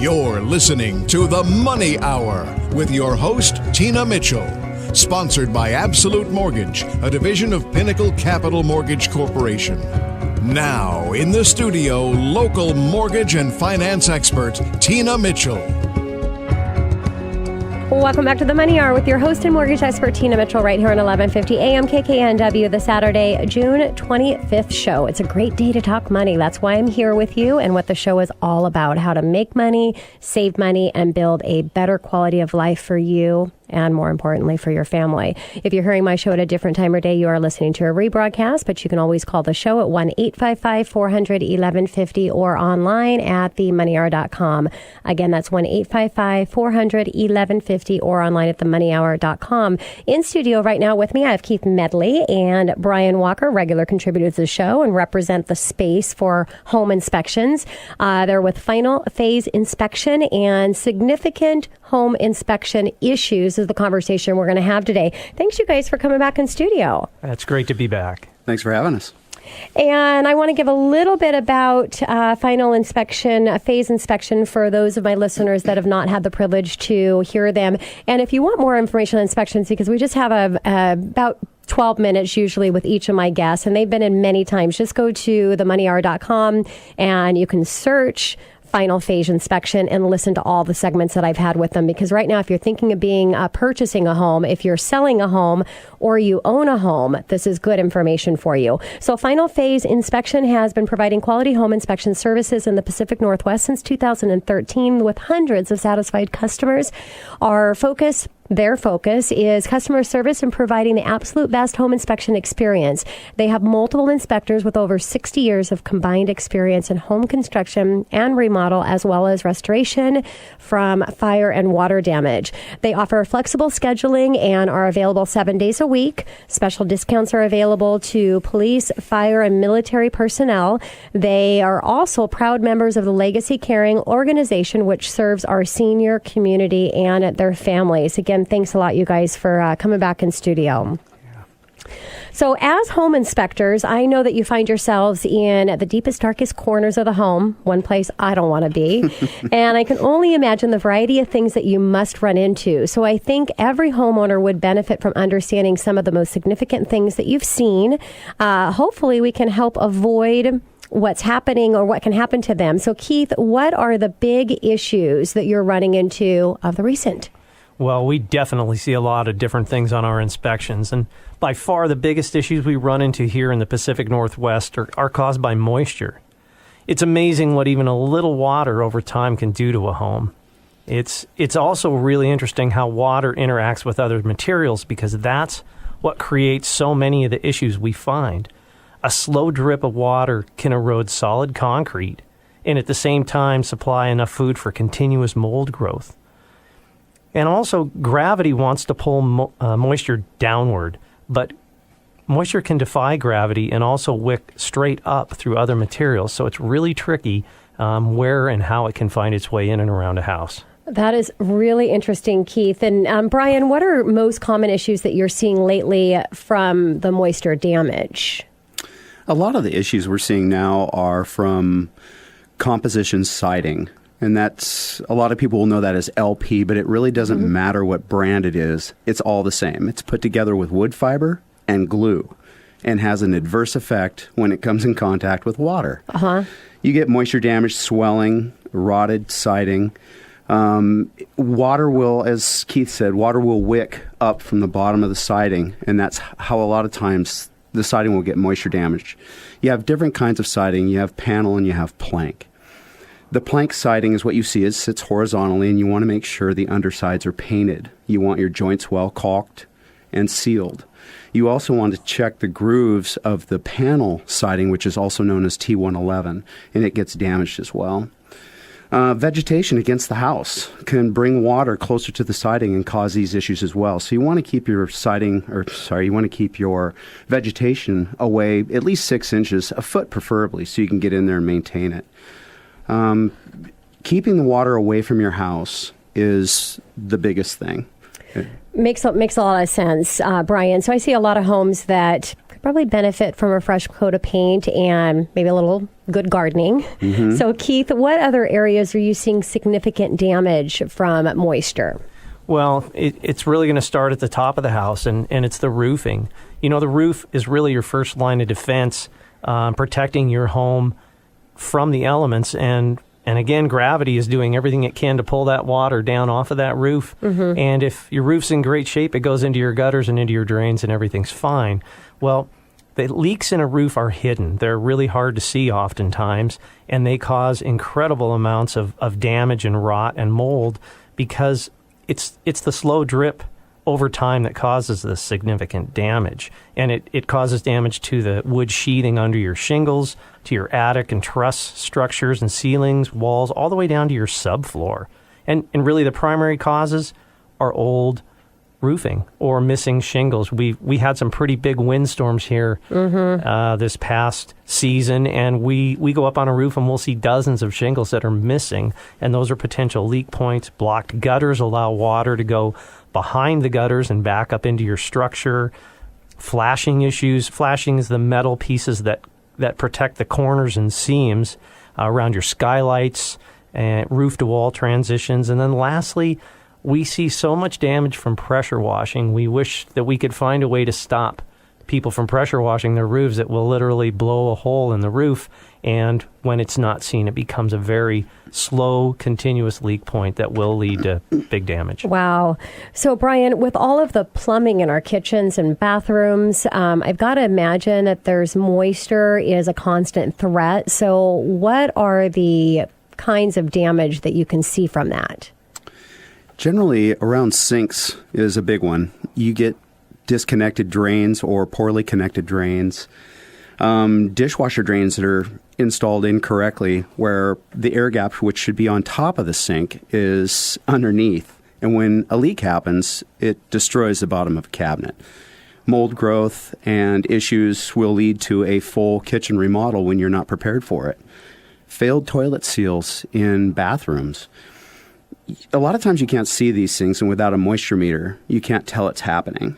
You're listening to The Money Hour with your host, Tina Mitchell. Sponsored by Absolute Mortgage, a division of Pinnacle Capital Mortgage Corporation. Now, in the studio, local mortgage and finance expert, Tina Mitchell. Welcome back to the Money Hour with your host and mortgage expert, Tina Mitchell, right here on 1150 AM KKNW, the Saturday, June 25th show. It's a great day to talk money. That's why I'm here with you and what the show is all about, how to make money, save money, and build a better quality of life for you and, more importantly, for your family. If you're hearing my show at a different time or day, you are listening to a rebroadcast, but you can always call the show at 1-855-400-1150 or online at themoneyhour.com. Again, that's 1-855-400-1150 or online at themoneyhour.com. In studio right now with me, I have Keith Medley and Brian Walker, regular contributors to the show and represent the space for home inspections. They're with Final Phase Inspection and Significant Home Inspection Issues is the conversation we're going to have today. Thanks, you guys, for coming back in studio. It's great to be back. Thanks for having us. And I want to give a little bit about final inspection, phase inspection for those of my listeners that have not had the privilege to hear them. And if you want more information on inspections, because we just have about 12 minutes usually with each of my guests, and they've been in many times, just go to themoneyhour.com and you can search Final Phase Inspection and listen to all the segments that I've had with them. Because right now, if you're thinking of purchasing a home, if you're selling a home or you own a home, this is good information for you. So Final Phase Inspection has been providing quality home inspection services in the Pacific Northwest since 2013 with hundreds of satisfied customers. Their focus is customer service and providing the absolute best home inspection experience. They have multiple inspectors with over 60 years of combined experience in home construction and remodel, as well as restoration from fire and water damage. They offer flexible scheduling and are available 7 days a week. Special discounts are available to police, fire, and military personnel. They are also proud members of the Legacy Caring organization, which serves our senior community and their families. Again, thanks a lot, you guys, for coming back in studio. So as home inspectors, I know that you find yourselves in the deepest, darkest corners of the home, one place I don't want to be. And I can only imagine the variety of things that you must run into. So I think every homeowner would benefit from understanding some of the most significant things that you've seen. Hopefully we can help avoid what's happening or what can happen to them. So Keith, what are the big issues that you're running into of the recent? Well, we definitely see a lot of different things on our inspections, and by far the biggest issues we run into here in the Pacific Northwest are caused by moisture. It's amazing what even a little water over time can do to a home. It's also really interesting how water interacts with other materials, because that's what creates so many of the issues we find. A slow drip of water can erode solid concrete and at the same time supply enough food for continuous mold growth. And also, gravity wants to pull moisture downward, but moisture can defy gravity and also wick straight up through other materials. So it's really tricky where and how it can find its way in and around a house. That is really interesting, Keith. And Brian, what are most common issues that you're seeing lately from the moisture damage? A lot of the issues we're seeing now are from composition siding. And that's, a lot of people will know that as LP, but it really doesn't matter what brand it is. It's all the same. It's put together with wood fiber and glue and has an adverse effect when it comes in contact with water. You get moisture damage, swelling, rotted siding. Water will, as Keith said, water will wick up from the bottom of the siding, and that's how a lot of times the siding will get moisture damaged. You have different kinds of siding. You have panel and you have plank. The plank siding is what you see. It sits horizontally, and you want to make sure the undersides are painted. You want your joints well caulked and sealed. You also want to check the grooves of the panel siding, which is also known as T111, and it gets damaged as well. Vegetation against the house can bring water closer to the siding and cause these issues as well. So you want to keep your you want to keep your vegetation away at least 6 inches, a foot preferably, so you can get in there and maintain it. Keeping the water away from your house is the biggest thing. Makes a lot of sense, Brian. So I see a lot of homes that probably benefit from a fresh coat of paint and maybe a little good gardening. So, Keith, what other areas are you seeing significant damage from moisture? Well, it's really going to start at the top of the house, and it's the roofing. You know, the roof is really your first line of defense, protecting your home from the elements. And again, gravity is doing everything it can to pull that water down off of that roof. And if your roof's in great shape, it goes into your gutters and into your drains and everything's fine. Well, the leaks in a roof are hidden. They're really hard to see oftentimes, and they cause incredible amounts of damage and rot and mold because it's the slow drip over time that causes this significant damage. And it causes damage to the wood sheathing under your shingles, to your attic and truss structures and ceilings, walls, all the way down to your subfloor. And really the primary causes are old roofing or missing shingles. We had some pretty big windstorms here this past season, and we go up on a roof and we'll see dozens of shingles that are missing, and those are potential leak points. Blocked gutters allow water to go behind the gutters and back up into your structure. Flashing issues. Flashing is the metal pieces that protect the corners and seams around your skylights and roof-to-wall transitions. And then lastly, we see so much damage from pressure washing. We wish that we could find a way to stop people from pressure washing their roofs. It will literally blow a hole in the roof, and when it's not seen, it becomes a very slow, continuous leak point that will lead to big damage. Wow. So, Brian, with all of the plumbing in our kitchens and bathrooms, I've got to imagine that there's moisture is a constant threat. So what are the kinds of damage that you can see from that? Generally, around sinks is a big one. You get disconnected drains or poorly connected drains. Dishwasher drains that are installed incorrectly, where the air gap, which should be on top of the sink, is underneath. And when a leak happens, it destroys the bottom of a cabinet. Mold growth and issues will lead to a full kitchen remodel when you're not prepared for it. Failed toilet seals in bathrooms. A lot of times you can't see these things, and without a moisture meter, you can't tell it's happening.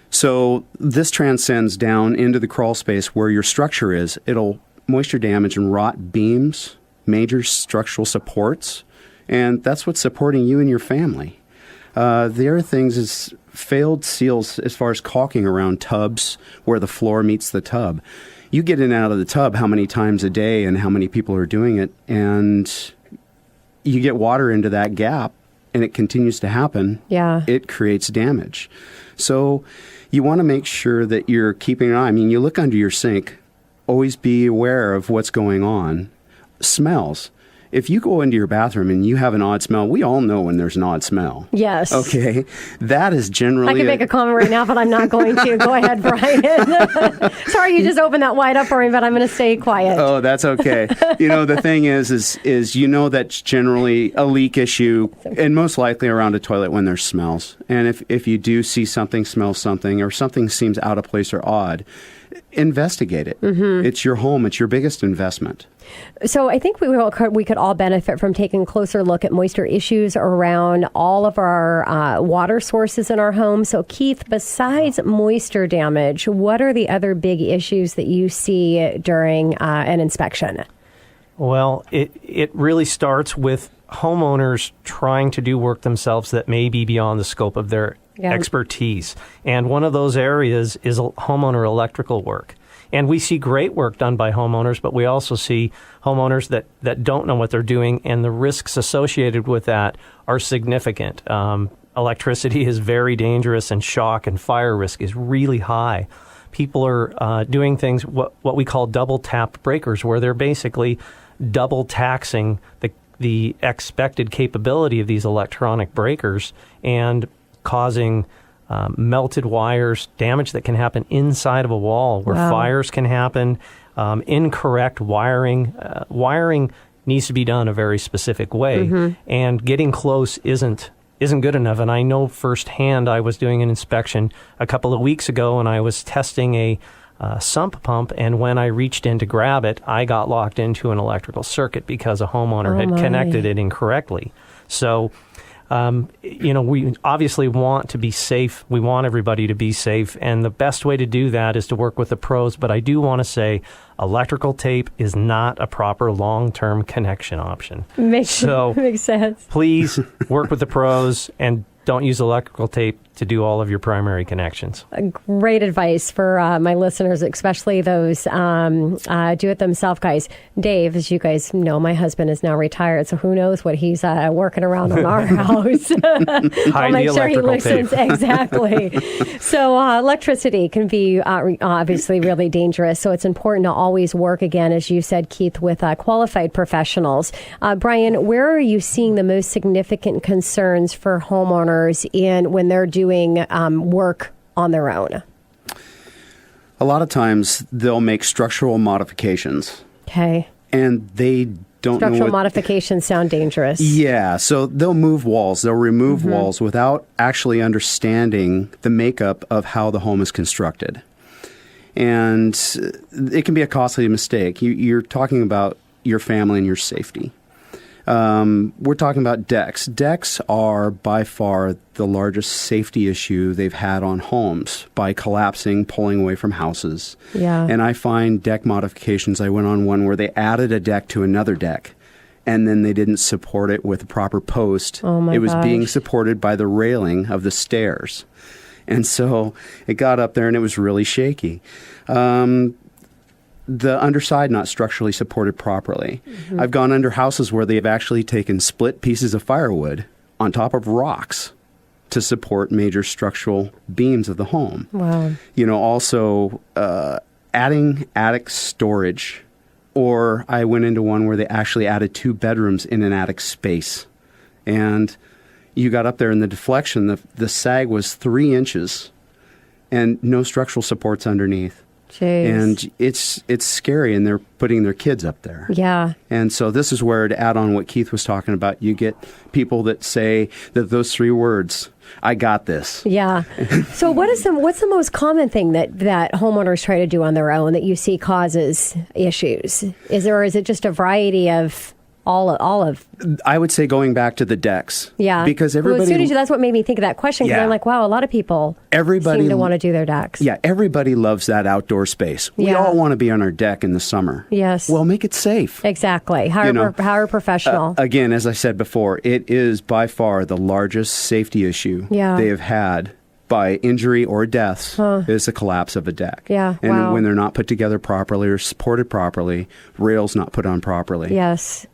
So this transcends down into the crawl space where your structure is. It'll moisture damage and rot beams, major structural supports, and that's what's supporting you and your family. The other things is failed seals as far as caulking around tubs where the floor meets the tub. You get in and out of the tub how many times a day and how many people are doing it, and you get water into that gap and it continues to happen. It creates damage. So you want to make sure that you're keeping an eye. I mean, you look under your sink, always be aware of what's going on. Smells. If you go into your bathroom and you have an odd smell, we all know when there's an odd smell. Yes. Okay. That is generally... I can make a comment right now, but I'm not going to. Go ahead, Brian. Sorry, you just opened that wide up for me, but I'm going to stay quiet. Oh, that's okay. You know, the thing is you know that's generally a leak issue, and most likely around a toilet when there's smells. And if you do see something, smell something, or something seems out of place or odd, investigate it. It's your home. It's your biggest investment. So I think we could all benefit from taking a closer look at moisture issues around all of our water sources in our home. So Keith, besides moisture damage, what are the other big issues that you see during an inspection? Well, it really starts with homeowners trying to do work themselves that may be beyond the scope of their expertise. And one of those areas is homeowner electrical work. And we see great work done by homeowners, but we also see homeowners that don't know what they're doing, and the risks associated with that are significant. Electricity is very dangerous, and shock and fire risk is really high. People are doing things, what we call double tapped breakers, where they're basically double taxing the expected capability of these electronic breakers and causing melted wires, damage that can happen inside of a wall where fires can happen, incorrect wiring. Wiring needs to be done a very specific way, and getting close isn't good enough. And I know firsthand, I was doing an inspection a couple of weeks ago, and I was testing a sump pump, and when I reached in to grab it, I got locked into an electrical circuit because a homeowner had connected it incorrectly. So We obviously want to be safe. We want everybody to be safe. And the best way to do that is to work with the pros. But I do want to say electrical tape is not a proper long-term connection option. Makes sense. Please work with the pros and don't use electrical tape to do all of your primary connections. Great advice for my listeners, especially those do-it-themselves guys. Dave, as you guys know, my husband is now retired, so who knows what he's working around on our house. I'll make sure he listens. Exactly. So electricity can be obviously really dangerous, so it's important to always work, again, as you said, Keith, with qualified professionals. Brian, where are you seeing the most significant concerns for homeowners when they're doing work on their own? A lot of times they'll make structural modifications. Okay. And they don't know Structural modifications sound dangerous. Yeah, so they'll move walls, they'll remove walls without actually understanding the makeup of how the home is constructed. And it can be a costly mistake. You're talking about your family and your safety. We're talking about decks. Decks are by far the largest safety issue they've had on homes by collapsing, pulling away from houses. Yeah. And I find deck modifications, I went on one where they added a deck to another deck, and then they didn't support it with a proper post. Oh my It was gosh. being supported by the railing of the stairs. And so it got up there and it was really shaky. The underside not structurally supported properly. I've gone under houses where they've actually taken split pieces of firewood on top of rocks to support major structural beams of the home. Wow. Also adding attic storage, or I went into one where they actually added 2 bedrooms in an attic space. And you got up there and the deflection, the sag was 3 inches and no structural supports underneath. Jeez. And it's scary, and they're putting their kids up there. Yeah. And so this is where, to add on what Keith was talking about, you get people that say that those 3 words, I got this. Yeah. So what's the most common thing that homeowners try to do on their own that you see causes issues? Is it just a variety of all of? I would say going back to the decks. Yeah. Because well, that's what made me think of that question, because I'm like, wow, a lot of people seem to want to do their decks. Yeah, everybody loves that outdoor space. We all want to be on our deck in the summer. Yes. Well, make it safe. Exactly. Hire professional. Again, as I said before, it is by far the largest safety issue they have had by injury or deaths is the collapse of a deck. Yeah. And when they're not put together properly or supported properly, rails not put on properly. Yes.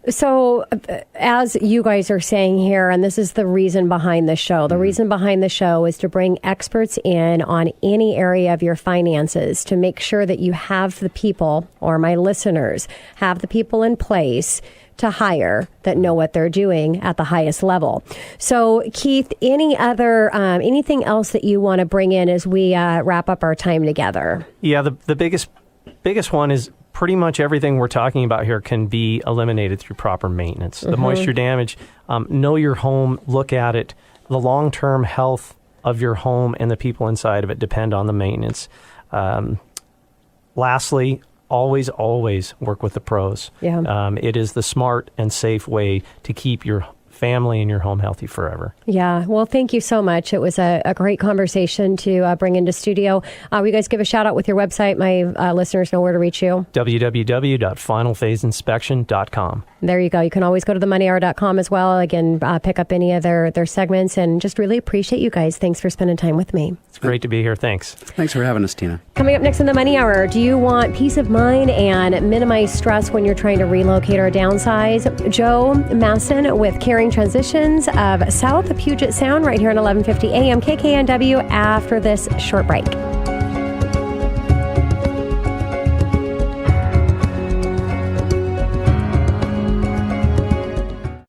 So, as you guys are saying here, and this is the reason behind the show, the reason behind the show is to bring experts in on any area of your finances to make sure that you have the people, or my listeners, have the people in place to hire that know what they're doing at the highest level. So, Keith, anything else that you want to bring in as we wrap up our time together? Yeah, the biggest one is pretty much everything we're talking about here can be eliminated through proper maintenance. The moisture damage, know your home, look at it. The long-term health of your home and the people inside of it depend on the maintenance. Lastly, always work with the pros. Yeah. It is the smart and safe way to keep your family and your home healthy forever. Yeah. Well, thank you so much. It was a great conversation to bring into studio. Will you guys give a shout out with your website? My listeners know where to reach you. www.finalphaseinspection.com. There you go. You can always go to themoneyhour.com as well. Again, pick up any of their segments, and just really appreciate you guys. Thanks for spending time with me. It's great to be here. Thanks. Thanks for having us, Tina. Coming up next in the Money Hour, do you want peace of mind and minimize stress when you're trying to relocate or downsize? Joe Masson with Caring Transitions of South Puget Sound right here on 1150 AM KKNW after this short break.